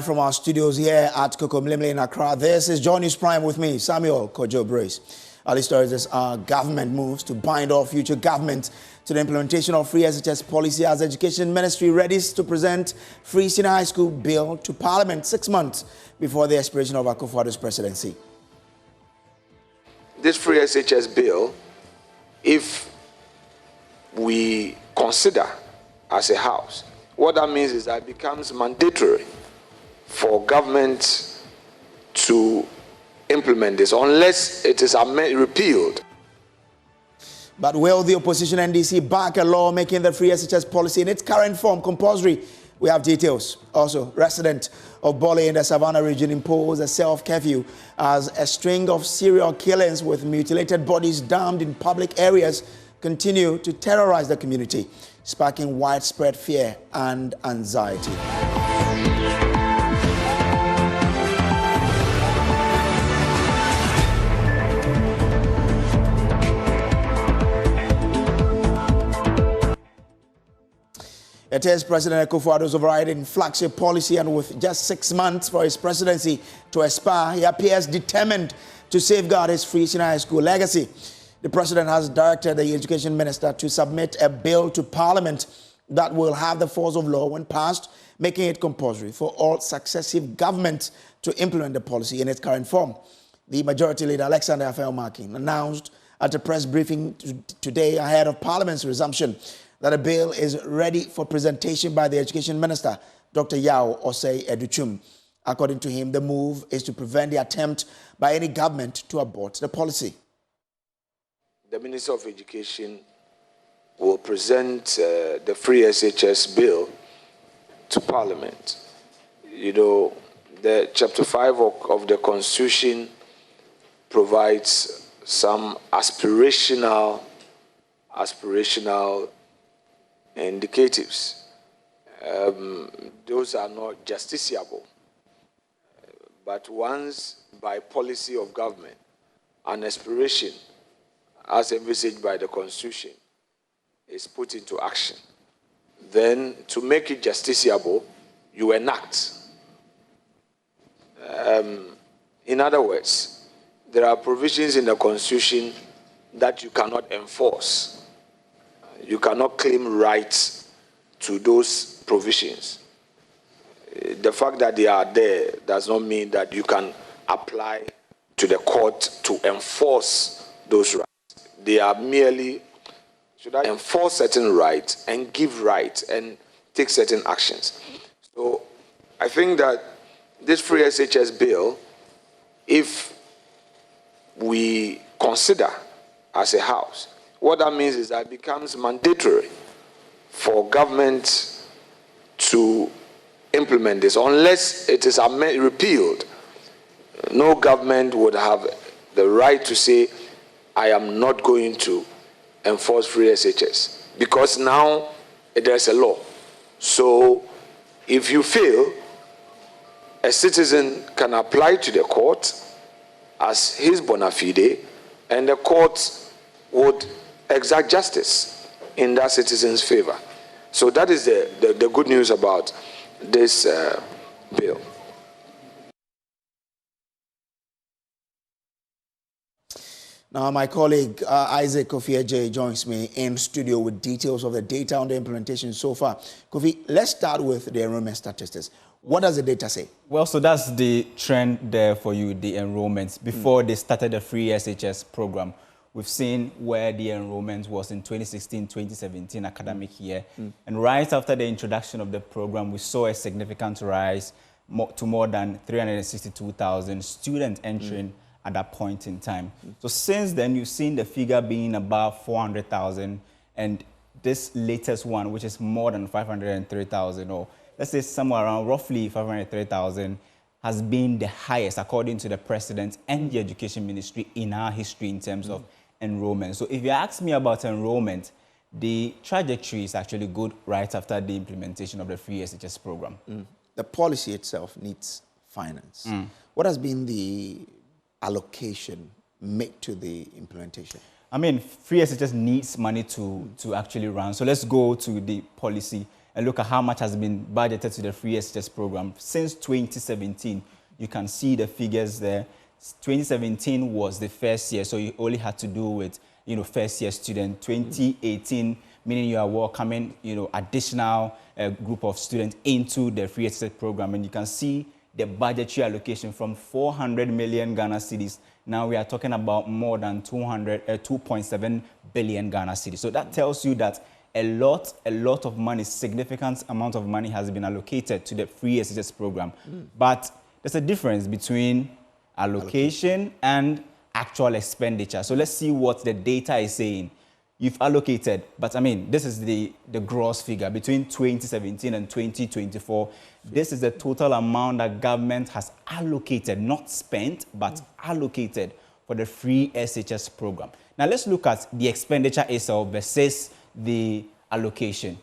Live from our studios here at Kokomlemle in Accra, this is Joy News Prime with me, Samuel Kojo Brace. Our stories is our government moves to bind all future governments to the implementation of free SHS policy as Education Ministry readies to present free senior high school bill to Parliament 6 months before the expiration of Akufo-Addo's presidency. This free SHS bill, if we consider as a house, what that means is that it becomes mandatory for government to implement this unless it is repealed. But will the opposition NDC back a law making the free SHS policy in its current form compulsory? We have details. Also, residents of Bole in the Savannah region impose a self-curfew as a string of serial killings with mutilated bodies dumped in public areas continue to terrorize the community, sparking widespread fear and anxiety. It is President Akufo-Addo's overriding flagship policy, and with just 6 months for his presidency to expire, he appears determined to safeguard his free senior high school legacy. The president has directed the education minister to submit a bill to Parliament that will have the force of law when passed, making it compulsory for all successive governments to implement the policy in its current form. The Majority Leader, Alexander Afel-Markin, announced at a press briefing today ahead of Parliament's resumption that a bill is ready for presentation by the Education Minister, Dr. Yao Osei-Educhum. According to him, the move is to prevent the attempt by any government to abort the policy. The Minister of Education will present the free SHS bill to Parliament. You know, the Chapter 5 of the Constitution provides some aspirational indicatives. Those are not justiciable. But once, by policy of government, an aspiration, as envisaged by the Constitution, is put into action, then to make it justiciable, you enact. In other words, there are provisions in the Constitution that you cannot enforce. You cannot claim rights to those provisions. The fact that they are there does not mean that you can apply to the court to enforce those rights. They are merely, should I enforce certain rights and give rights and take certain actions. So I think that this free SHS bill, if we consider as a house, what that means is that it becomes mandatory for government to implement this unless it is repealed. No government would have the right to say, I am not going to enforce free SHS, because now there's a law. So if you fail, a citizen can apply to the court as his bona fide, and the court would exact justice in that citizen's favor. So that is the good news about this bill. Now, my colleague Isaac Kofi joins me in studio with details of the data on the implementation so far. Kofi, let's start with the enrollment statistics. What does the data say? Well, so that's the trend there for you, the enrollments. Before they started the free SHS program, we've seen where the enrollment was in 2016-2017 academic year. And right after the introduction of the program, we saw a significant rise to more than 362,000 students entering at that point in time. So since then, you've seen the figure being about 400,000, and this latest one, which is more than 503,000, or let's say somewhere around roughly 503,000, has been the highest, according to the President and the Education Ministry, in our history in terms of enrollment. So if you ask me about enrollment, the trajectory is actually good right after the implementation of the free SHS program. The policy itself needs finance. What has been the allocation made to the implementation? I mean, free SHS needs money to actually run. So let's go to the policy and look at how much has been budgeted to the free SHS program since 2017. You can see the figures there. 2017 was the first year, so you only had to do with, first year student. 2018, meaning you are welcoming, additional group of students into the free SHS program, and you can see the budgetary allocation from 400 million Ghana cedis. Now we are talking about more than 2.7 billion Ghana cedis. So that tells you that a lot of money, significant amount of money has been allocated to the free SHS program. But there's a difference between allocation and actual expenditure. So let's see what the data is saying. You've allocated, but I mean, this is the gross figure between 2017 and 2024. This is the total amount that government has allocated, not spent, but allocated for the free SHS program. Now let's look at the expenditure itself versus the allocation.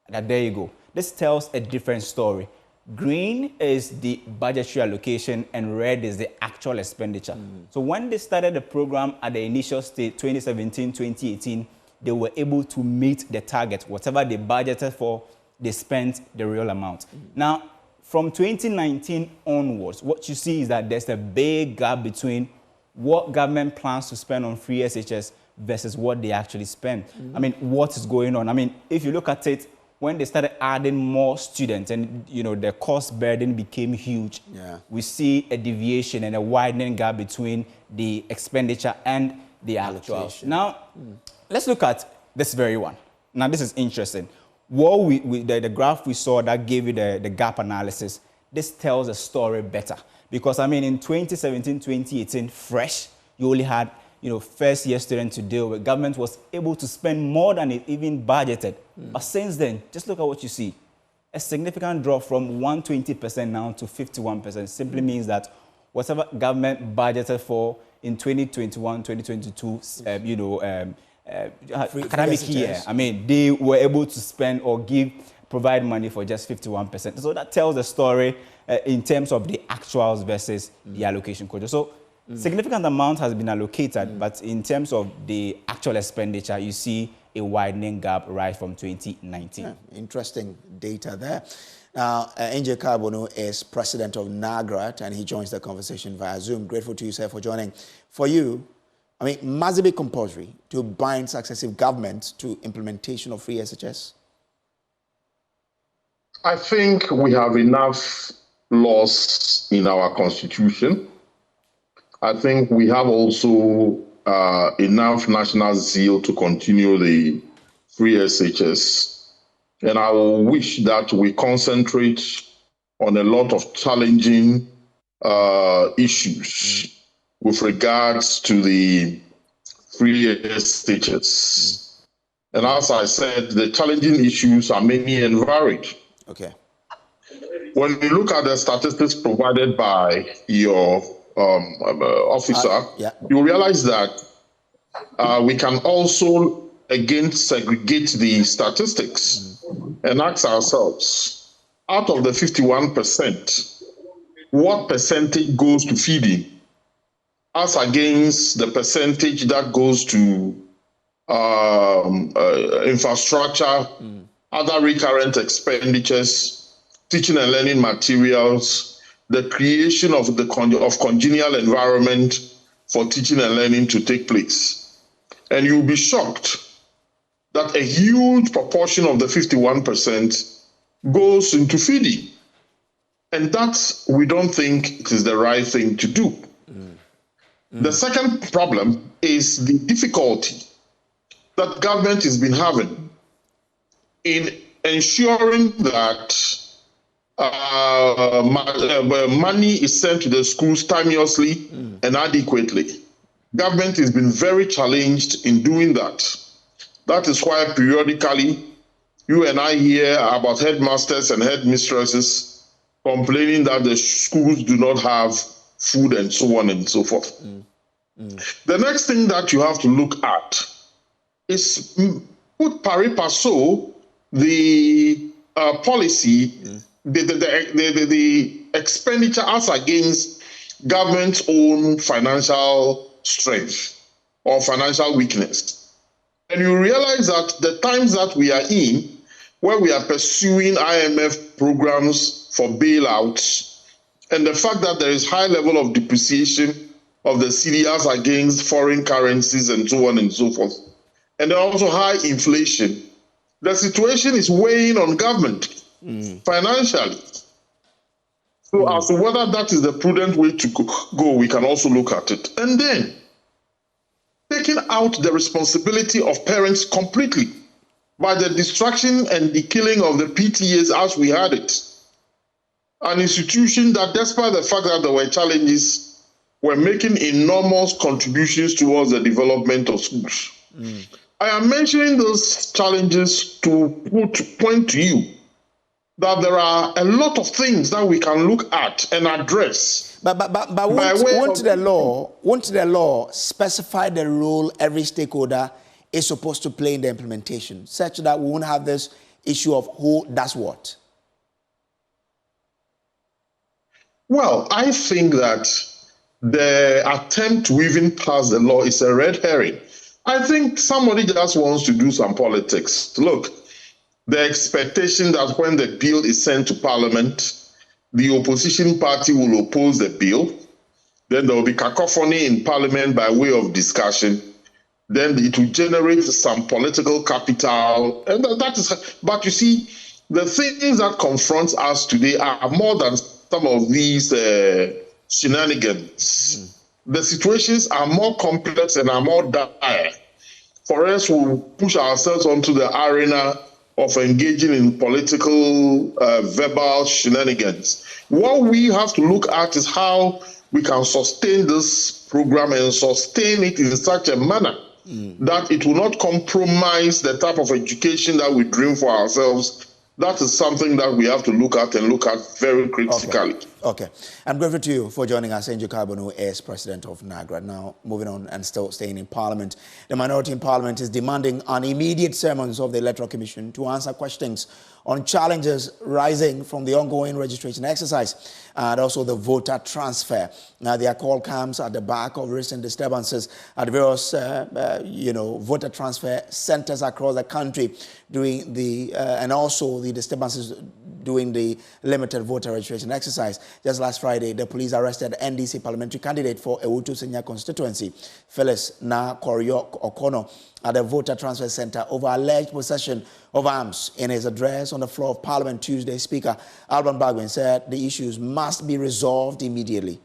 Now, there you go. This tells a different story. Green is the budgetary allocation and red is the actual expenditure. So when they started the program at the initial stage, 2017, 2018, they were able to meet the target. Whatever they budgeted for, they spent the real amount. Now, from 2019 onwards, what you see is that there's a big gap between what government plans to spend on free SHS versus what they actually spend. I mean, what is going on? I mean, if you look at it, when they started adding more students and, the cost burden became huge, we see a deviation and a widening gap between the expenditure and the actual. Now, let's look at this very one. Now, this is interesting. What the graph we saw that gave you the gap analysis, this tells a story better. Because, I mean, in 2017, 2018, fresh, you only had first year student to deal with. Government was able to spend more than it even budgeted. But since then, just look at what you see. A significant drop from 120% now to 51% simply means that whatever government budgeted for in 2021, 2022, academic year, I mean, they were able to spend or provide money for just 51%. So that tells the story in terms of the actuals versus the allocation quota. So significant amount has been allocated, but in terms of the actual expenditure, you see a widening gap right from 2019. Yeah, interesting data there. Now, NJ Carbono is president of NAGRAT, and he joins the conversation via Zoom. Grateful to you, sir, for joining. For you, I mean, must it be compulsory to bind successive governments to implementation of free SHS? I think we have enough laws in our constitution. I think we have also enough national zeal to continue the free SHS. And I will wish that we concentrate on a lot of challenging issues with regards to the free SHS. And as I said, the challenging issues are many and varied. Okay. When you look at the statistics provided by your officer, you realize that we can also again segregate the statistics and ask ourselves, out of the 51%, what percentage goes to feeding as against the percentage that goes to infrastructure, other recurrent expenditures, teaching and learning materials, the creation of congenial environment for teaching and learning to take place. And you'll be shocked that a huge proportion of the 51% goes into feeding. And that, we don't think it is the right thing to do. The second problem is the difficulty that government has been having in ensuring that money is sent to the schools timeously and adequately. Government has been very challenged in doing that. That is why periodically you and I hear about headmasters and headmistresses complaining that the schools do not have food and so on and so forth. The next thing that you have to look at is put pari passu the policy, the expenditure as against government's own financial strength or financial weakness. And you realize that the times that we are in, where we are pursuing IMF programs for bailouts, and the fact that there is high level of depreciation of the CDRs against foreign currencies and so on and so forth, and also high inflation, the situation is weighing on government financially. So as to whether that is the prudent way to go, we can also look at it. And then, taking out the responsibility of parents completely by the destruction and the killing of the PTAs as we had it. An institution that, despite the fact that there were challenges, were making enormous contributions towards the development of schools. I am mentioning those challenges to point to you that there are a lot of things that we can look at and address. But won't the law specify the role every stakeholder is supposed to play in the implementation, such that we won't have this issue of who does what? Well, I think that the attempt to even pass the law is a red herring. I think somebody just wants to do some politics. Look, the expectation that when the bill is sent to Parliament, the opposition party will oppose the bill. Then there will be cacophony in Parliament by way of discussion. Then it will generate some political capital. And that is, but you see, the things that confront us today are more than some of these shenanigans. The situations are more complex and are more dire. For us, we'll push ourselves onto the arena of engaging in political verbal shenanigans. What we have to look at is how we can sustain this program and sustain it in such a manner that it will not compromise the type of education that we dream for ourselves. That is something that we have to look at and look at very critically. Okay. I'm grateful to you for joining us. Angel Carbonu is president of NAGRA. Now, moving on and still staying in Parliament. The minority in Parliament is demanding an immediate summons of the Electoral Commission to answer questions on challenges rising from the ongoing registration exercise and also the voter transfer. Now, their call comes at the back of recent disturbances at various, voter transfer centers across the country during the, and also the disturbances during the limited voter registration exercise. Just last Friday, the police arrested NDC parliamentary candidate for Ewutu Senya constituency, Phyllis Na Koryok Okono, at the voter transfer center over alleged possession of arms. In his address on the floor of Parliament Tuesday, Speaker Alban Bagwin said the issues must be resolved immediately.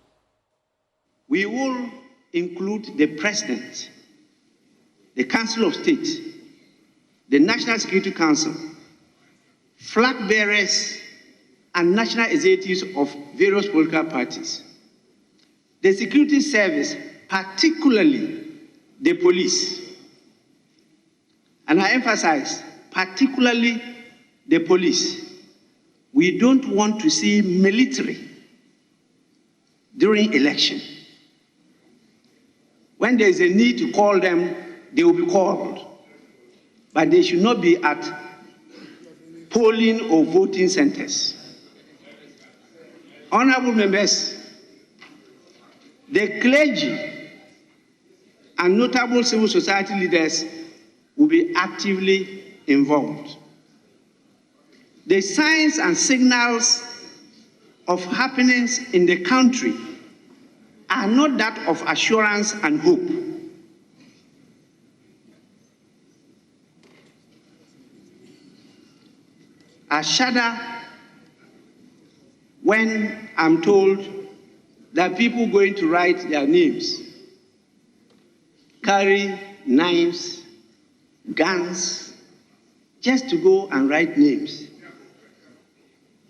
We will include the President, the Council of State, the National Security Council, flag bearers, and national executives of various political parties. The security service, particularly the police, and I emphasize, particularly the police. We don't want to see military during election. When there is a need to call them, they will be called. But they should not be at polling or voting centers. Honorable members, the clergy and notable civil society leaders will be actively involved. The signs and signals of happenings in the country are not that of assurance and hope. I shudder when I'm told that people going to write their names carry knives, guns, just to go and write names.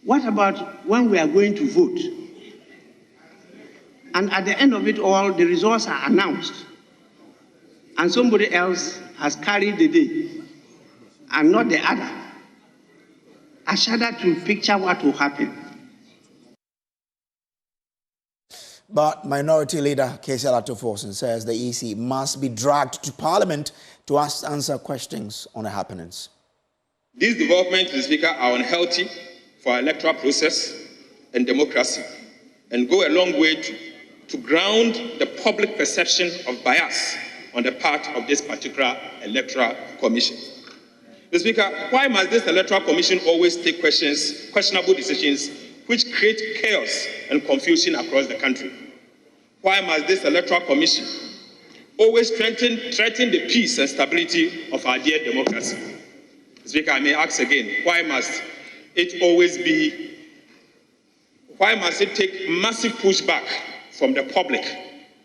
What about when we are going to vote? And at the end of it all, the results are announced, and somebody else has carried the day, and not the other. I shudder to picture what will happen. But Minority Leader K.C. Alatoforsen says the EC must be dragged to Parliament to answer questions on the happenings. These developments, Mr. Speaker, are unhealthy for our electoral process and democracy and go a long way to ground the public perception of bias on the part of this particular electoral commission. Mr. Speaker, why must this Electoral Commission always take questionable decisions which create chaos and confusion across the country? Why must this Electoral Commission always threaten the peace and stability of our dear democracy? Mr. Speaker, I may ask again, why must it take massive pushback from the public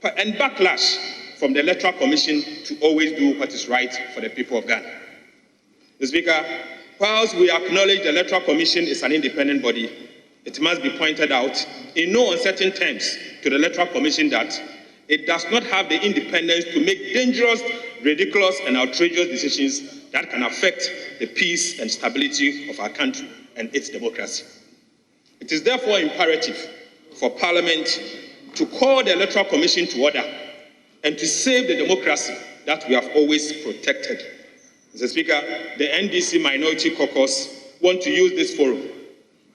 and backlash from the Electoral Commission to always do what is right for the people of Ghana? Mr. Speaker, whilst we acknowledge the Electoral Commission is an independent body, it must be pointed out in no uncertain terms to the Electoral Commission that it does not have the independence to make dangerous, ridiculous, and outrageous decisions that can affect the peace and stability of our country and its democracy. It is therefore imperative for Parliament to call the Electoral Commission to order and to save the democracy that we have always protected. Mr. Speaker, the NDC Minority Caucus want to use this forum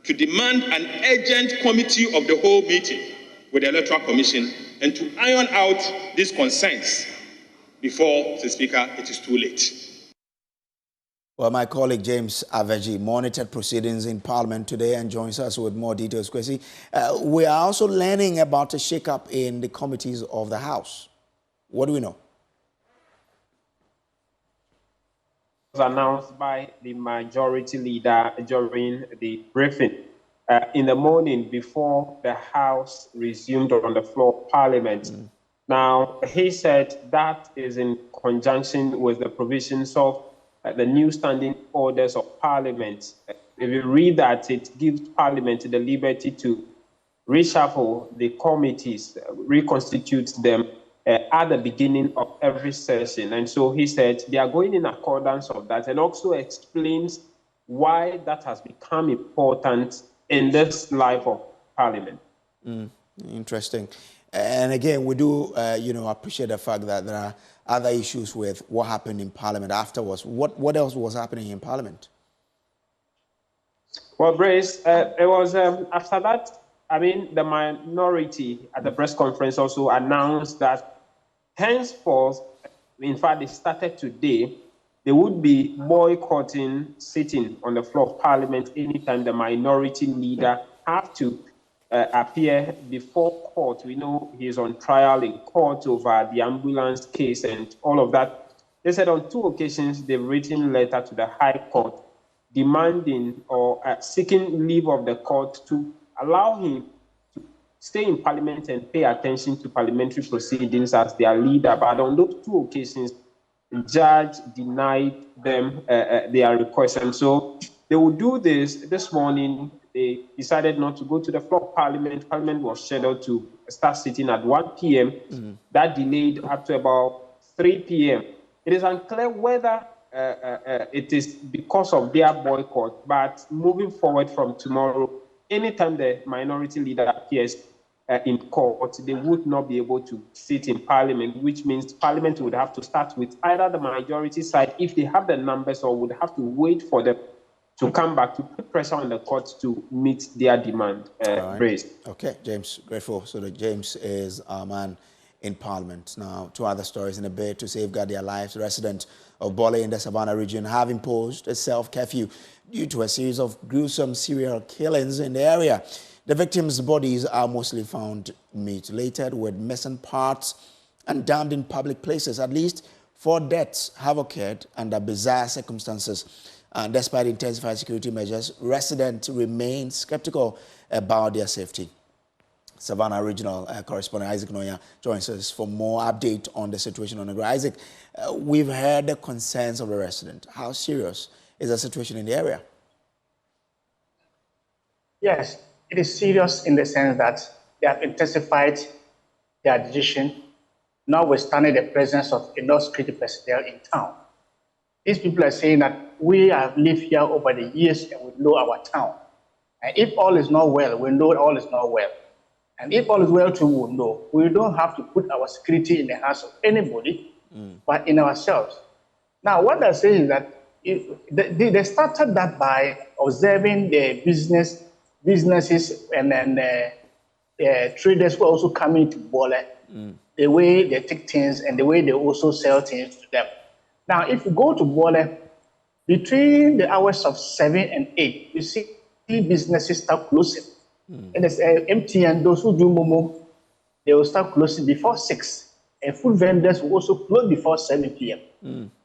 to demand an urgent committee of the whole meeting with the Electoral Commission and to iron out these concerns before, Mr. Speaker, it is too late. Well, my colleague James Aveji monitored proceedings in Parliament today and joins us with more details. Kwesi, we are also learning about a shake-up in the committees of the House. What do we know? Was announced by the majority leader during the briefing in the morning before the House resumed on the floor of Parliament. Now, he said that is in conjunction with the provisions of the new standing orders of Parliament. If you read that, it gives Parliament the liberty to reshuffle the committees, reconstitute them at the beginning of every session. And so he said they are going in accordance of that, and also explains why that has become important in this life of Parliament. Interesting. And again, we do, appreciate the fact that there are other issues with what happened in Parliament afterwards. What else was happening in Parliament? Well, Brace, it was after that, the minority at the press conference also announced that henceforth, in fact, they started today, they would be boycotting sitting on the floor of Parliament anytime the minority leader have to appear before court. We know he's on trial in court over the ambulance case and all of that. They said on 2 occasions they've written a letter to the High Court demanding or seeking leave of the court to allow him to stay in Parliament and pay attention to parliamentary proceedings as their leader. But on those 2 occasions, the judge denied them their request. And so they would do this morning. They decided not to go to the floor of Parliament. Parliament was scheduled to start sitting at 1 p.m. That delayed up to about 3 p.m. It is unclear whether it is because of their boycott, but moving forward from tomorrow, anytime the minority leader appears in court, they would not be able to sit in Parliament, which means Parliament would have to start with either the majority side, if they have the numbers, or would have to wait for them to come back to put pressure on the courts to meet their demand. Right. Okay, James, grateful. So that James is our man in Parliament. Now, 2 other stories. In a bid to safeguard their lives, residents of Bole in the Savannah region have imposed a self-curfew due to a series of gruesome serial killings in the area. The victims' bodies are mostly found mutilated with missing parts and damned in public places. At least 4 deaths have occurred under bizarre circumstances. And despite intensified security measures, residents remain skeptical about their safety. Savannah Regional Correspondent Isaac Noya joins us for more update on the situation on the ground. Isaac, we've heard the concerns of the resident. How serious is the situation in the area? Yes, it is serious in the sense that they have intensified their decision, notwithstanding the presence of enough security personnel in town. These people are saying that we have lived here over the years and we know our town. And if all is not well, we know all is not well. And if all is well too, we know. We don't have to put our security in the hands of anybody, but in ourselves. Now, what they're saying is that they started that by observing the businesses and then traders who are also coming to Bole, the way they take things and the way they also sell things to them. Now, if you go to Bole, between the hours of 7 and 8, you see businesses start closing. And there's MTN, those who do Momo, they will start closing before 6. And food vendors will also close before 7 p.m.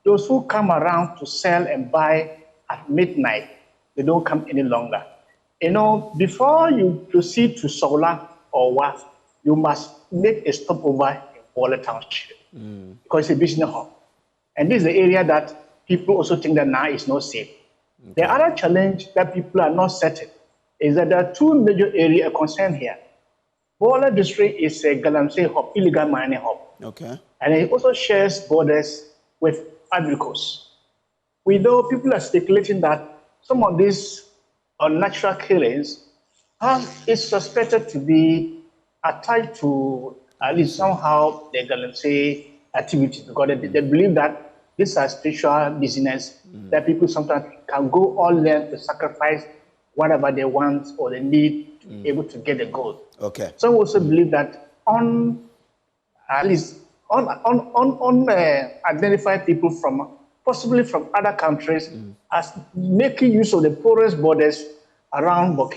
Those who come around to sell and buy at midnight, they don't come any longer. You know, before you proceed to Sola or what, you must make a stopover in Bole Township because it's a business hub. And this is the area that people also think that now is not safe. Okay. The other challenge that people are not certain is that there are two major areas concerned here. Bole district is a Galamsey hub, illegal mining hub. Okay. And it also shares borders with Ivory Coast. We know people are speculating that some of these unnatural killings is suspected to be attached to at least somehow the Galamsey activities, because they believe that these are spiritual business that people sometimes can go all length to sacrifice whatever they want or they need to be able to get the gold. Okay. Some also believe that identified people from possibly from other countries as making use of the porous borders around Bole,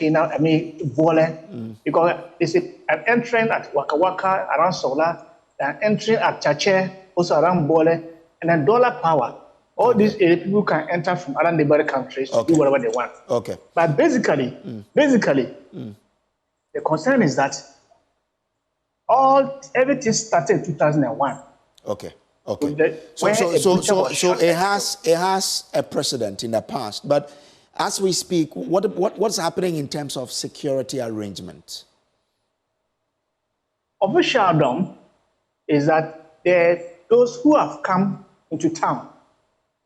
because there's an entrance at Waka Waka around Sola, an entrance at Chache, also around Bole, and then Dollar Power. All these people can enter from other neighboring countries to do whatever they want. Okay. But basically, the concern is that everything started in 2001. Okay. Okay. So it has a precedent in the past, but as we speak, what's happening in terms of security arrangements? Officialdom is that those who have come into town,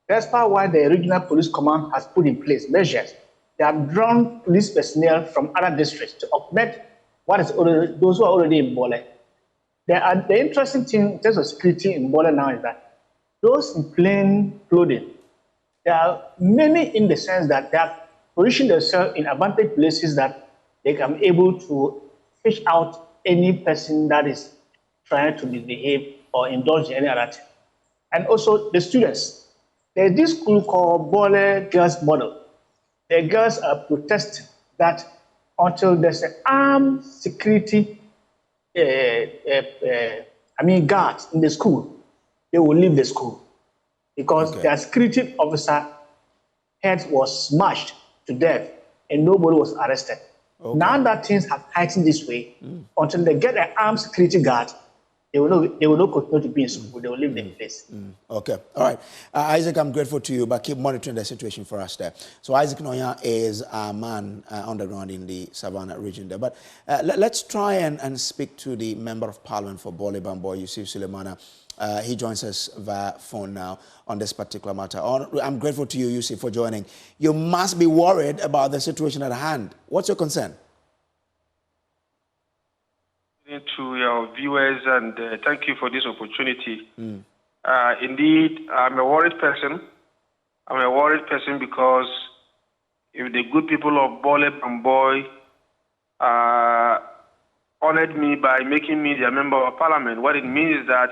that's why the regional police command has put in place measures. They have drawn police personnel from other districts to augment those who are already in Bole. The interesting thing in terms of security in Bole now is that those in plain clothing, there are many in the sense that they have positioned themselves in advantage places that they can be able to fish out any person that is trying to misbehave or indulge in any other thing. And also the students. There's this school called Bole Girls Model. The girls are protesting that until there's an armed security guards in the school, they will leave the school because their security officer head was smashed to death and nobody was arrested. Okay. Now that things have heightened this way, until they get an armed security guard, they will not continue to be in school. They will leave the place. Okay. All right. Isaac, I'm grateful to you, but keep monitoring the situation for us there. So Isaac Noya is a man on the ground in the Savannah region there. But let's try and speak to the Member of Parliament for Bole Bamboy, Yusuf Sulemana. He joins us via phone now on this particular matter. I'm grateful to you, Yusuf, for joining. You must be worried about the situation at hand. What's your concern? To your viewers, and thank you for this opportunity. Indeed, I'm a worried person. I'm a worried person because if the good people of Bole Bamboy honored me by making me their Member of Parliament, what it means is that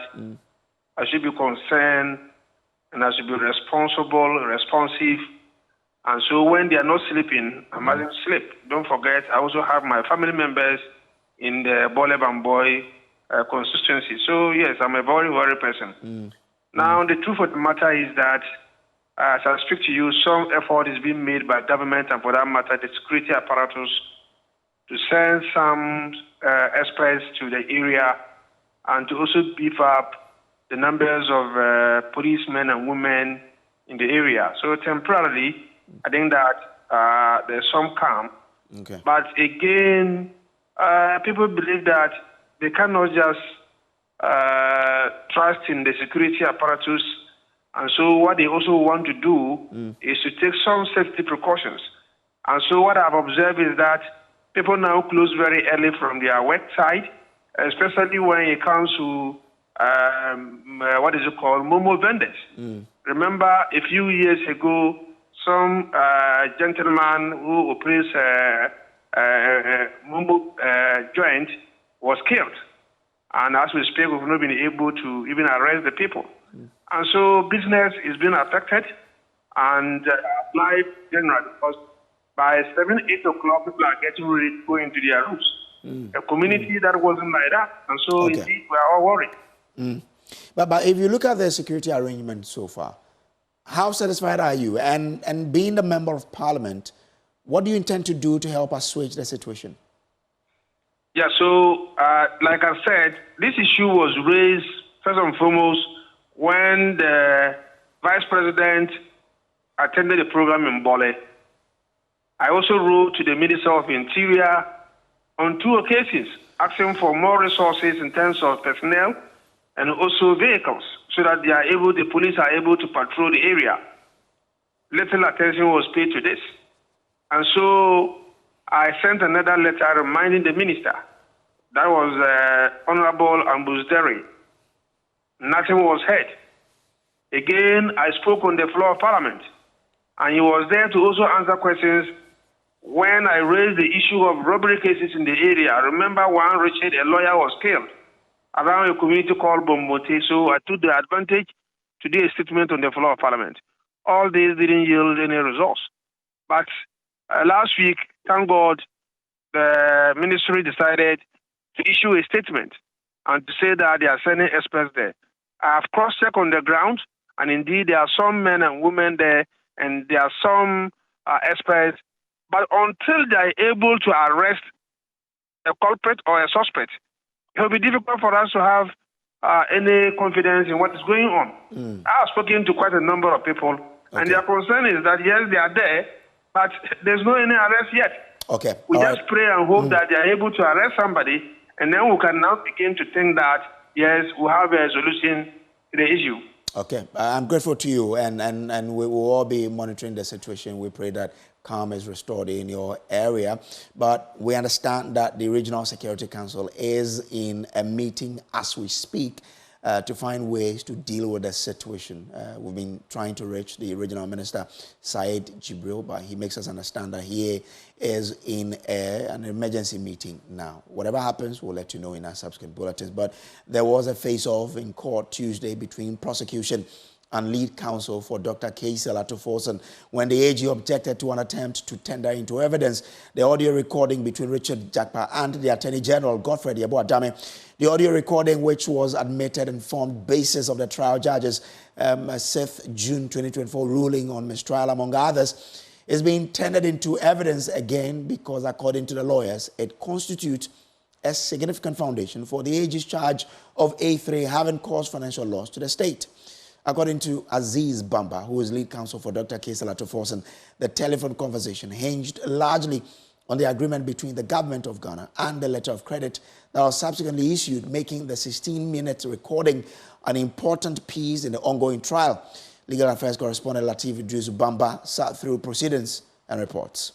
I should be concerned and I should be responsible, responsive. And so when they are not sleeping, I mustn't sleep. Don't forget, I also have my family members in the Bole Bamboy constituency. So yes, I'm a very worried person. Now, the truth of the matter is that, as I speak to you, some effort is being made by government and, for that matter, the security apparatus to send some experts to the area and to also beef up the numbers of policemen and women in the area. So temporarily, I think that there's some calm. Okay. But again, people believe that they cannot just trust in the security apparatus. And so what they also want to do is to take some safety precautions. And so what I've observed is that people now close very early from their work site, especially when it comes to, Momo vendors. Remember, a few years ago, some gentleman who operates Momo joint was killed. And as we speak, we've not been able to even arrest the people. And so business is being affected. and live generally, because by 7, 8 o'clock, people are getting ready to go into their rooms. A community that wasn't like that, and so indeed we are all worried. But if you look at the security arrangement so far, how satisfied are you? And being the member of parliament, what do you intend to do to help assuage the situation? Yeah, so like I said, this issue was raised first and foremost when the Vice President attended a program in Bole. I also wrote to the Minister of Interior on 2 occasions, asking for more resources in terms of personnel and also vehicles, so that the police are able to patrol the area. Little attention was paid to this. And so I sent another letter reminding the minister. That was Honorable Ambusdere. Nothing was heard. Again, I spoke on the floor of Parliament, and he was there to also answer questions when I raised the issue of robbery cases in the area. I remember one Richard, a lawyer, was killed around a community called Bombote, so I took the advantage to do a statement on the floor of Parliament. All this didn't yield any results. But last week, thank God, the ministry decided to issue a statement and to say that they are sending experts there. I have cross-checked on the ground, and indeed there are some men and women there, and there are some experts. But until they are able to arrest a culprit or a suspect, it will be difficult for us to have any confidence in what is going on. I have spoken to quite a number of people, and their concern is that, yes, they are there, but there's no any arrest yet. We just pray and hope that they are able to arrest somebody, and then we can now begin to think that, yes, we have a solution to the issue. I'm grateful to you, and we will all be monitoring the situation. We pray that calm is restored in your area. But we understand that the Regional Security Council is in a meeting as we speak to find ways to deal with the situation. We've been trying to reach the Regional Minister, Said Jibril, but he makes us understand that he is in an emergency meeting now. Whatever happens, we'll let you know in our subsequent bulletins. But there was a face-off in court Tuesday between prosecution and lead counsel for Dr. Akufo-Addo when the AG objected to an attempt to tender into evidence the audio recording between Richard Jakpa and the Attorney General, Govt, the audio recording, which was admitted and formed basis of the trial judge's 6th June 2024 ruling on mistrial, among others, is being tendered into evidence again because, according to the lawyers, it constitutes a significant foundation for the AG's charge of A3 having caused financial loss to the state. According to Aziz Bamba, who is lead counsel for Dr. Akufo-Addo, the telephone conversation hinged largely on the agreement between the government of Ghana and the letter of credit that was subsequently issued, making the 16-minute recording an important piece in the ongoing trial. Legal Affairs correspondent Latif Idris Bamba sat through proceedings and reports.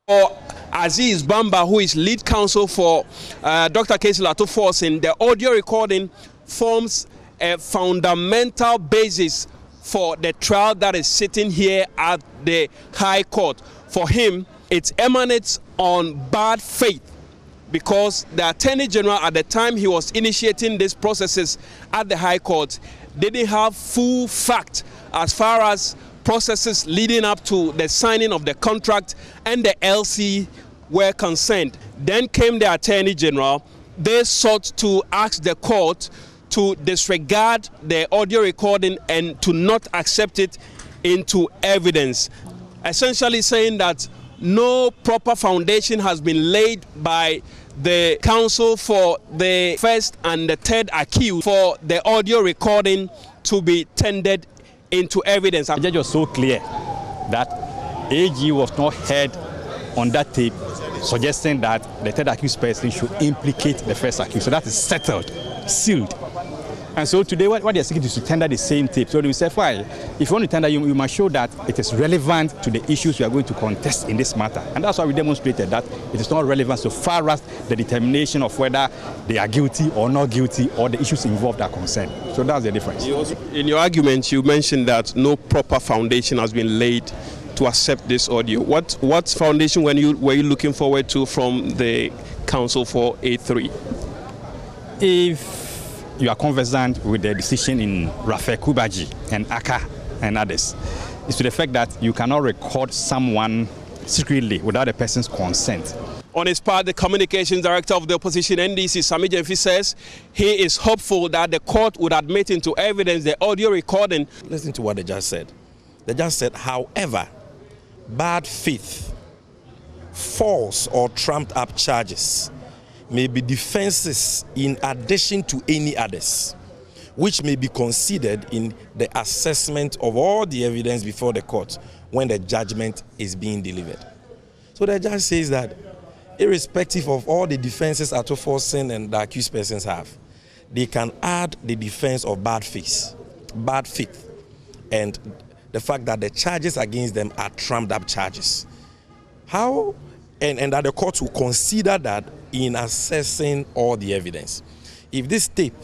For Aziz Bamba, who is lead counsel for Dr. Akufo-Addo, the audio recording forms a fundamental basis for the trial that is sitting here at the High Court. For him, it emanates on bad faith because the Attorney General, at the time he was initiating these processes at the High Court, didn't have full fact as far as processes leading up to the signing of the contract and the LC were concerned. Then came the Attorney General. They sought to ask the court to disregard the audio recording and to not accept it into evidence, essentially saying that no proper foundation has been laid by the counsel for the first and the third accused for the audio recording to be tendered into evidence. The judge was so clear that AG was not heard on that tape suggesting that the third accused person should implicate the first accused. So that is settled, sealed. And so today what they're seeking is to tender the same tape. So they say, fine, if you want to tender, you must show that it is relevant to the issues you are going to contest in this matter. And that's why we demonstrated that it is not relevant so far as the determination of whether they are guilty or not guilty or the issues involved are concerned. So that's the difference. In your argument, you mentioned that no proper foundation has been laid to accept this audio. What foundation were you looking forward to from the counsel for A3? If you are conversant with the decision in Rafe Kubaji and Aka and others, is to the fact that you cannot record someone secretly without a person's consent. On his part, the communications director of the opposition NDC, Sami Jemfi, says he is hopeful that the court would admit into evidence the audio recording. Listen to what the judge said. The judge said, however, bad faith, false or trumped up charges may be defenses in addition to any others, which may be considered in the assessment of all the evidence before the court when the judgment is being delivered. So the judge says that irrespective of all the defenses Akufo-Addo and the accused persons have, they can add the defense of bad faith, and the fact that the charges against them are trumped up charges. How, and that the court will consider that in assessing all the evidence. If this tape,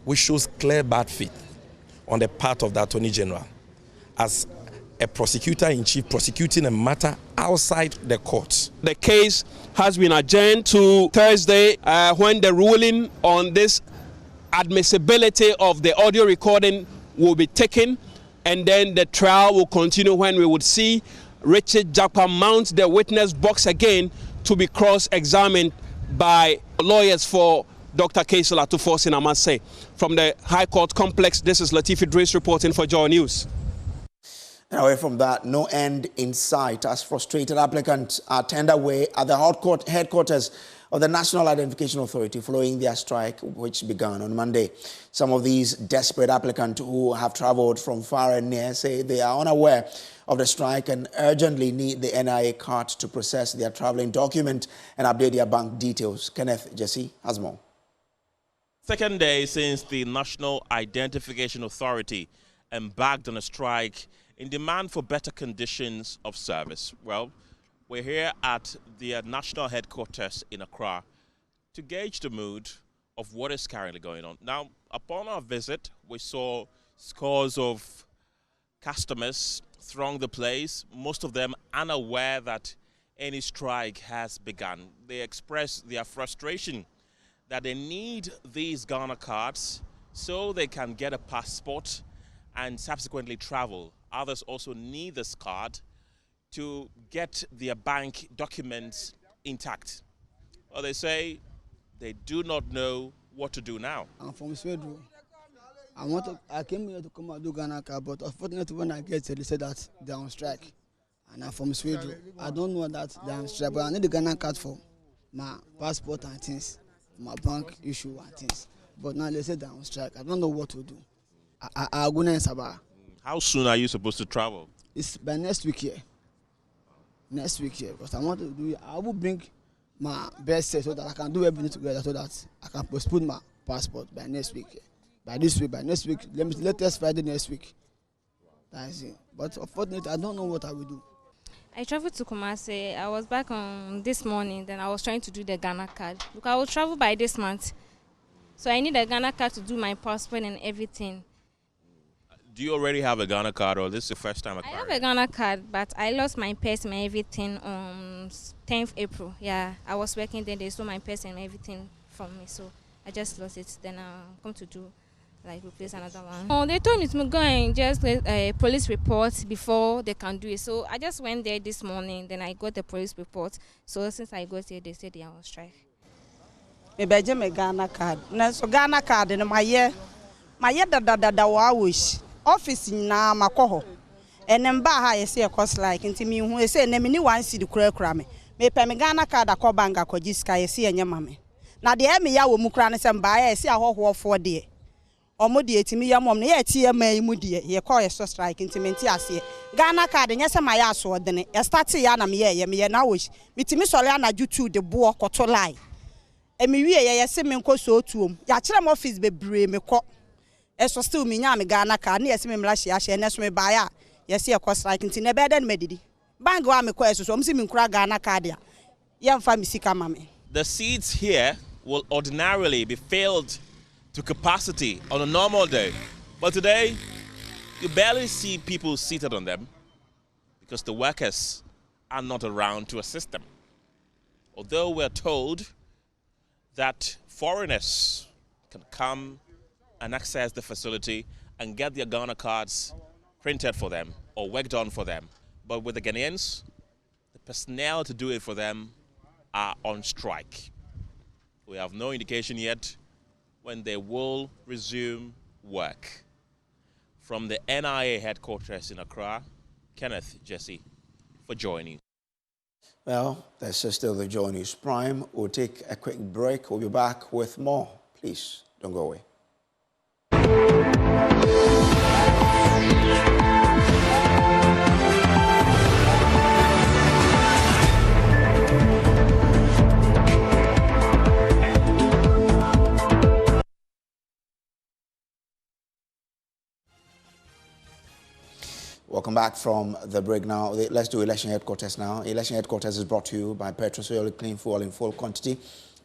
which shows clear bad faith on the part of the Attorney General, as a prosecutor-in-chief prosecuting a matter outside the court. The case has been adjourned to Thursday when the ruling on this admissibility of the audio recording will be taken, and then the trial will continue when we would see Richard Japa mount the witness box again to be cross-examined by lawyers for Dr. Akufo-Addo Forcing, I must say. From the High Court complex, this is Latif Idris reporting for Joy News. And away from that, no end in sight as frustrated applicants are turned away at the headquarters of the National Identification Authority following their strike, which began on Monday. Some of these desperate applicants who have traveled from far and near say they are unaware of the strike and urgently need the NIA card to process their traveling document and update their bank details. Kenneth Jesse has more. Second day since the National Identification Authority embarked on a strike in demand for better conditions of service. Well, we're here at the national headquarters in Accra to gauge the mood of what is currently going on. Now, upon our visit, we saw scores of customers throng the place, most of them unaware that any strike has begun. They express their frustration that they need these Ghana cards so they can get a passport and subsequently travel. Others also need this card to get their bank documents intact. Well, they say they do not know what to do now. I'm from Sweden. I came here to come and do Ghana card, but unfortunately when I get here, they said that they're on strike. And I'm from Sweden. I don't know that they're on strike, but I need the Ghana card for my passport and things, my bank issue and things. But now they said they're on strike. I don't know what to do. I'll go in Sabah. How soon are you supposed to travel? It's by next week here. Next week here, because I want to do it. I will bring my best set so that I can do everything together so that I can postpone my passport by next week. By this week, by next week, latest Friday next week. That's it. But unfortunately, I don't know what I will do. I traveled to Kumasi. I was back on this morning. Then I was trying to do the Ghana card. Look, I will travel by this month. So I need a Ghana card to do my passport and everything. Do you already have a Ghana card, or this is the first time? I have a Ghana card, but I lost my purse and everything on 10th April. Yeah, I was working then. They stole my purse and everything from me, so I just lost it. Then I'm going to do, replace another one. Oh, they told me to go and just get a police report before they can do it. So I just went there this morning. Then I got the police report. So since I got here, they said they are on strike. Maybe I have Ghana card. So Ghana card in my year da wish. Office na makoho enem ba ha yesi ekos like ntimi hu ese na me ni wan si de kura me pe me Ghana card akọ bank akọji ska yesi enye mame na de me ya wo mu kura ne se mba ya yesi ahohoofo de omo de etimi ya mom ne ya tie mai mu de ye call ye so strike ntimi nti ase Ghana card nye se ma ya aso de ne e start ya na me ye na wo mitimi sole anaju 2 de bo koto line emi wie ye yesi me nkoso otuom ya kire mo office bebre me ko eso still me nya me Ghana card na yesi me mla hye na so me ba ya yesi e ko strike nti na be den medidi bank wa me ko eso so msi me nkura Ghana card ya yemfa me sika mame. The seats here will ordinarily be filled to capacity on a normal day, but today you barely see people seated on them because the workers are not around to assist them. Although we're told that foreigners can come and access the facility and get their Ghana cards printed for them or worked on for them. But with the Ghanaians, the personnel to do it for them are on strike. We have no indication yet when they will resume work. From the NIA headquarters in Accra, Kenneth Jesse for Joy News. Well, this is still the Joy News Prime. We'll take a quick break. We'll be back with more. Please don't go away. Welcome back from the break now. Let's do election headquarters now. Election headquarters is brought to you by Petroleum Clean Fuel in full quantity,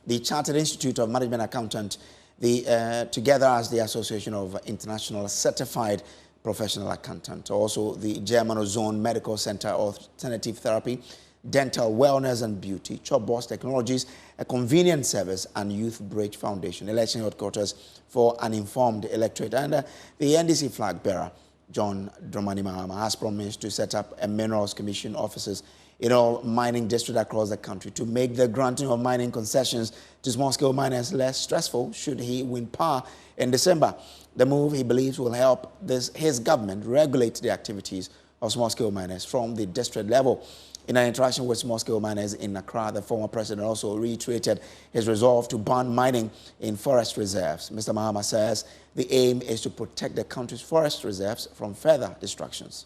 the Chartered Institute of Management Accountant, together as the Association of International Certified Professional Accountant, also the German Ozone Medical Center, Alternative Therapy, Dental Wellness and Beauty, Chop Boss Technologies, a convenient service, and Youth Bridge Foundation. Election headquarters for an informed electorate. And the NDC flag bearer, John Dramani Mahama, has promised to set up a Minerals Commission offices in all mining districts across the country to make the granting of mining concessions to small-scale miners less stressful should he win power in December. The move, he believes, will help his government regulate the activities of small-scale miners from the district level. In an interaction with small-scale miners in Accra, the former president also reiterated his resolve to ban mining in forest reserves. Mr. Mahama says the aim is to protect the country's forest reserves from further destructions.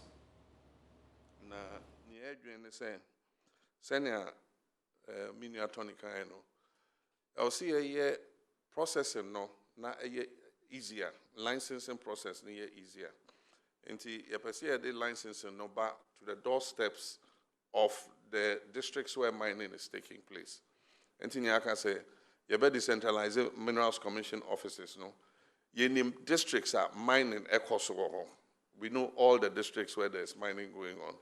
Easier licensing process easier. Inti the licensing no back to the doorsteps of the districts where mining is taking place. And I can say, you better decentralize Minerals Commission offices. No, you name districts are mining ecosoho. We know all the districts where there's mining going on.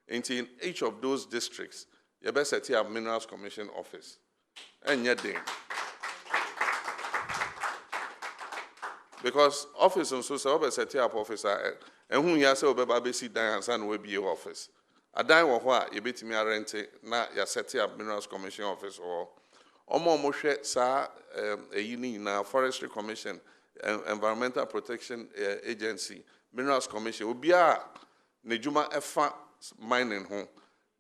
And in each of those districts, you better set up Minerals Commission office. And yet, because office and so set up office, and whom you say, "Baby, sit down and will be your office." A dime of what you bet me a rent, na ya set up Minerals Commission office or more moshe sa a union na Forestry Commission, Environmental Protection Agency, Minerals Commission. Ubia nejuma efa mining home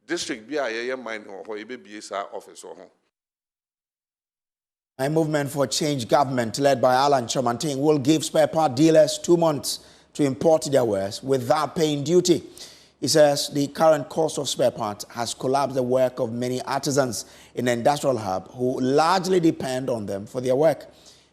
district bia ye mining or you be sa office or home. A movement for change government led by Alan Chomanting will give spare part dealers 2 months to import their wares without paying duty. He says the current cost of spare parts has collapsed the work of many artisans in the industrial hub who largely depend on them for their work.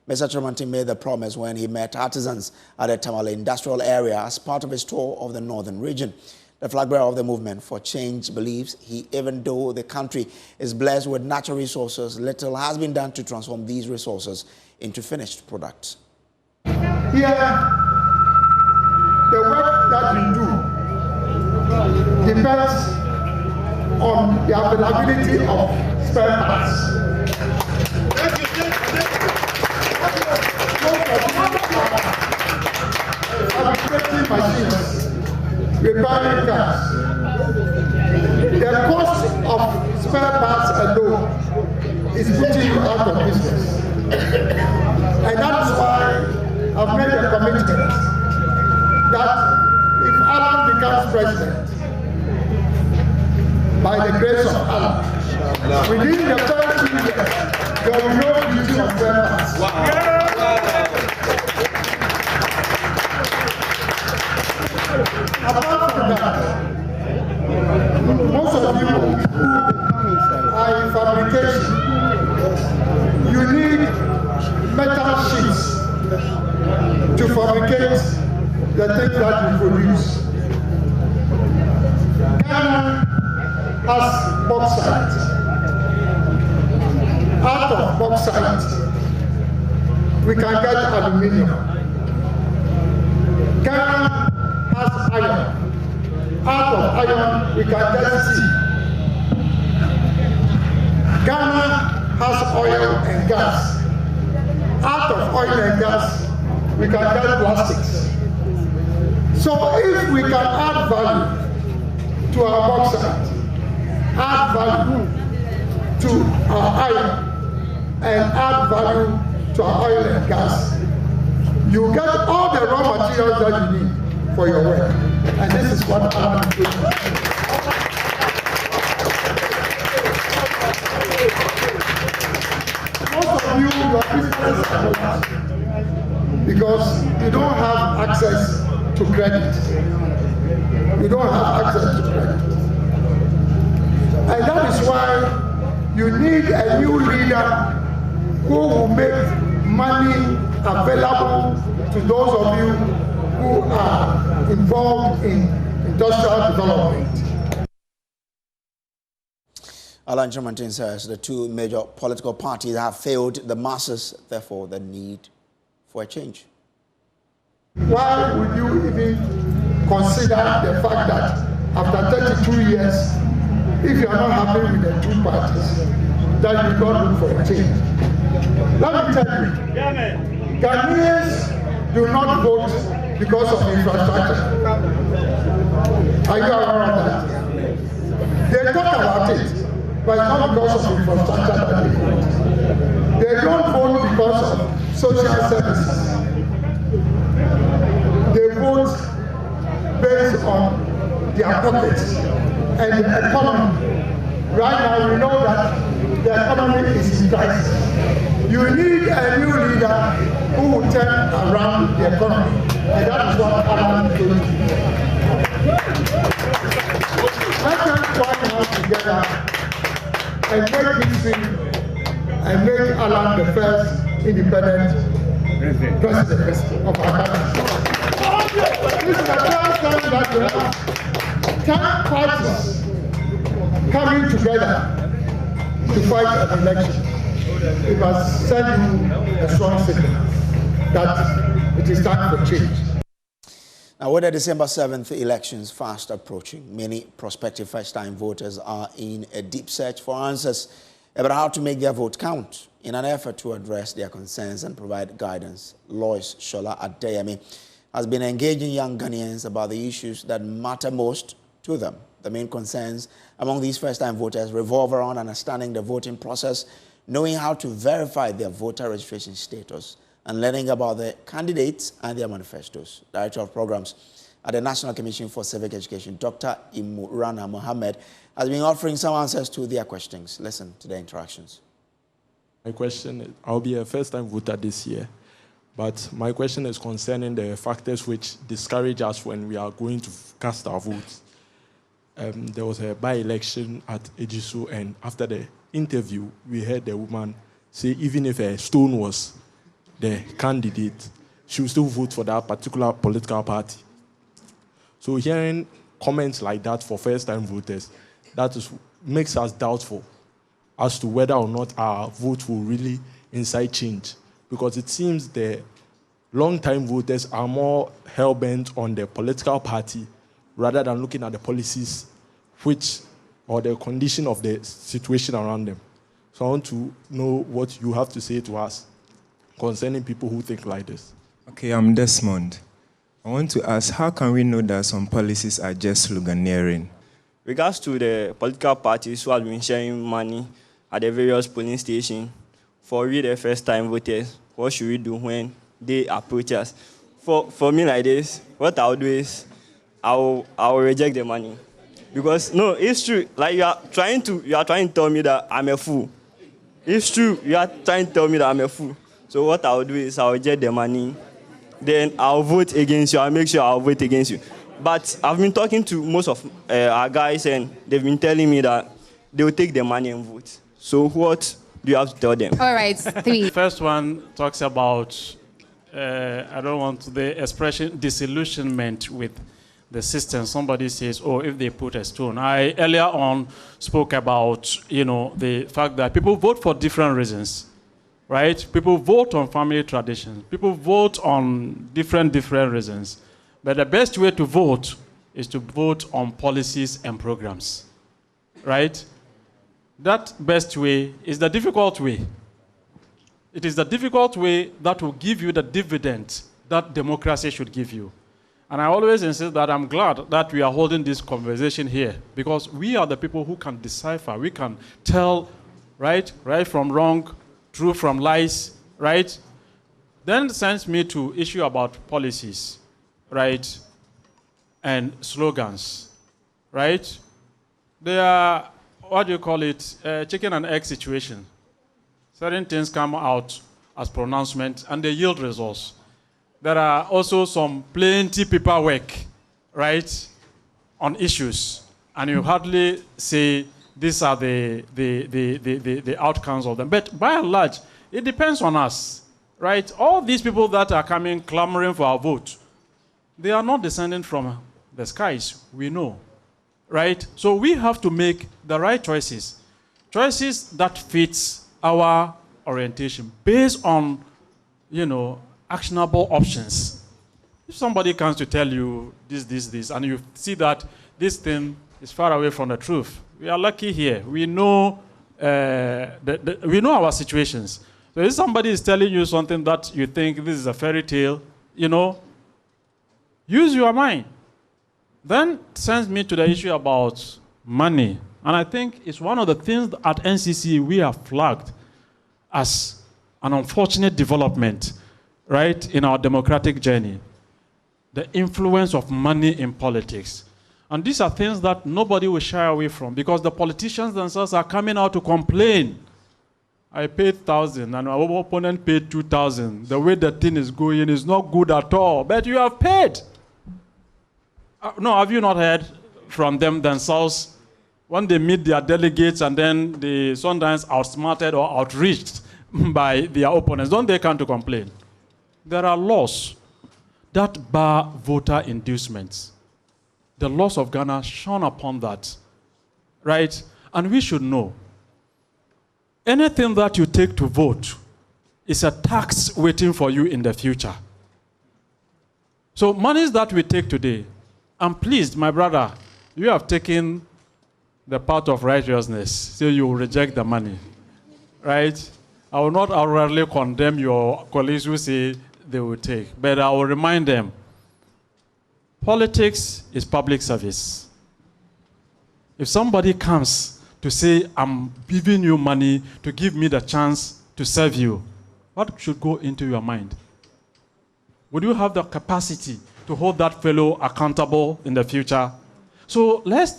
Mr. Chomanting made the promise when he met artisans at the Tamale industrial area as part of his tour of the northern region. The flag bearer of the movement for change believes even though the country is blessed with natural resources, little has been done to transform these resources into finished products. Here, the work that we do depends on the availability of spare parts. Fabricating machines, repairing cars. The cost of spare parts alone is putting you out of business. And that's why I've made a commitment that if Alan becomes president, by the grace of Allah, within the first 2 years, there will be no duty of spare parts. Apart from that, most of you are in fabrication. You need metal sheets to fabricate the things that you produce. Ghana has bauxite. Out of bauxite, we can get aluminium. Ghana has iron. Out of iron, we can get steel. Ghana has oil and gas. Out of oil and gas, we can get plastics. So if we can add value to our bauxite, add value to our iron, and add value to our oil and gas, you get all the raw materials that you need for your work. And this is what I want to do. Most of you, your business are not, because you don't have access to credit. You don't have access to credit. And that is why you need a new leader who will make money available to those of you who are involved in industrial development. Alan Chamantin says the two major political parties have failed the masses, therefore the need for a change. Why would you even consider the fact that after 32 years, if you are not happy with the two parties, that you don't look for a change? Let me tell you, Ghanaians do not vote because of infrastructure. Are you aware of that? They talk about it, but it's not because of infrastructure that they vote. They don't vote because of social services. They vote based on their pockets and the economy. Right now, we know that the economy is in crisis. You need a new leader who will turn around the economy, and that is what Alan is doing. Let's join hands together and make history and make Alan the first independent president of our country. This is the first time that we have 10 parties coming together to fight an election. It must send you a strong signal that it is time for change. Now, with the December 7th elections fast approaching, many prospective first-time voters are in a deep search for answers about how to make their vote count. In an effort to address their concerns and provide guidance, Lois Shola Adeyemi has been engaging young Ghanaians about the issues that matter most to them. The main concerns among these first-time voters revolve around understanding the voting process, knowing how to verify their voter registration status, and learning about the candidates and their manifestos. Director of Programs at the National Commission for Civic Education, Dr. Imurana Mohammed, has been offering some answers to their questions. Listen to the interactions. My question is, I'll be a first-time voter this year, but my question is concerning the factors which discourage us when we are going to cast our votes. There was a by-election at Ejisu, and after the interview, we heard the woman say even if a stone was the candidate, she would still vote for that particular political party. So hearing comments like that for first-time voters, makes us doubtful as to whether or not our vote will really incite change. Because it seems the long-time voters are more hell-bent on the political party rather than looking at the policies or the condition of the situation around them. So I want to know what you have to say to us concerning people who think like this. Okay, I'm Desmond. I want to ask, how can we know that some policies are just sloganeering? Regards to the political parties who have been sharing money at the various polling stations, for we the first-time voters, what should we do when they approach us? For me like this, what I'll do is I will reject the money. Because no, it's true. Like you are trying to tell me that I'm a fool. It's true. You are trying to tell me that I'm a fool. So what I'll do is I'll reject the money. Then I'll vote against you. I'll make sure I'll vote against you. But I've been talking to most of our guys, and they've been telling me that they will take the money and vote. So what do you have to tell them? All right, 3. First one talks about, I don't want the expression disillusionment with the system. Somebody says, oh, if they put a stone. I earlier on spoke about, the fact that people vote for different reasons, right? People vote on family traditions. People vote on different reasons. But the best way to vote is to vote on policies and programs, right? That best way is the difficult way. It is the difficult way that will give you the dividend that democracy should give you. And I always insist that I'm glad that we are holding this conversation here, because we are the people who can decipher. We can tell right from wrong, true from lies, right? Then sends me to issue about policies, right? And slogans, right? They are, what do you call it, chicken and egg situation. Certain things come out as pronouncement and they yield results. There are also some plenty paperwork, right, on issues, and you hardly say these are the outcomes of them. But by and large, it depends on us, right? All these people that are coming clamoring for our vote, they are not descending from the skies, we know, right? So we have to make the right choices, choices that fits our orientation based on, actionable options. If somebody comes to tell you this, and you see that this thing is far away from the truth, we are lucky here. We know, we know our situations. So if somebody is telling you something that you think this is a fairy tale, use your mind. Then sends me to the issue about money. And I think it's one of the things at NCC we have flagged as an unfortunate development, right, in our democratic journey. The influence of money in politics. And these are things that nobody will shy away from, because the politicians themselves are coming out to complain. I paid 1,000 and our opponent paid 2,000. The way the thing is going is not good at all. But you have paid. No, have you not heard from them themselves when they meet their delegates and then they sometimes outsmarted or outreached by their opponents? Don't they come to complain? There are laws that bar voter inducements. The laws of Ghana shone upon that, right? And we should know, anything that you take to vote is a tax waiting for you in the future. So monies that we take today, I'm pleased, my brother, you have taken the path of righteousness, so you will reject the money, right? I will not outrightly condemn your colleagues who say they will take, but I will remind them, politics is public service. If somebody comes to say, I'm giving you money to give me the chance to serve you, what should go into your mind? Would you have the capacity to hold that fellow accountable in the future? So let's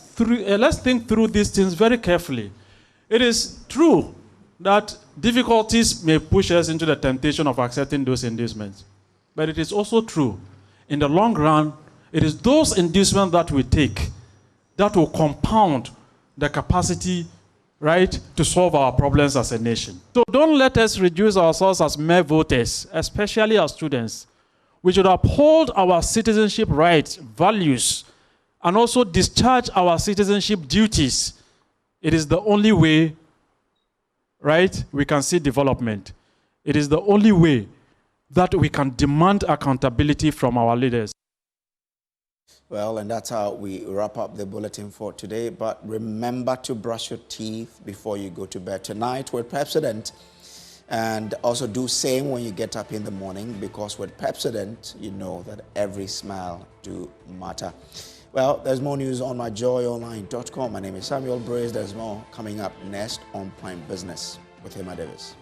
think through these things very carefully. It is true that difficulties may push us into the temptation of accepting those inducements. But it is also true, in the long run, it is those inducements that we take that will compound the capacity, right, to solve our problems as a nation. So don't let us reduce ourselves as mere voters, especially as students. We should uphold our citizenship rights, values, and also discharge our citizenship duties. It is the only way, right, we can see development. It is the only way that we can demand accountability from our leaders. Well, and that's how we wrap up the bulletin for today. But remember to brush your teeth before you go to bed tonight with Pepsodent. And also do same when you get up in the morning, because with Pepsodent, you know that every smile do matter. Well, there's more news on myjoyonline.com. My name is Samuel Brace. There's more coming up next on Prime Business with Emma Davis.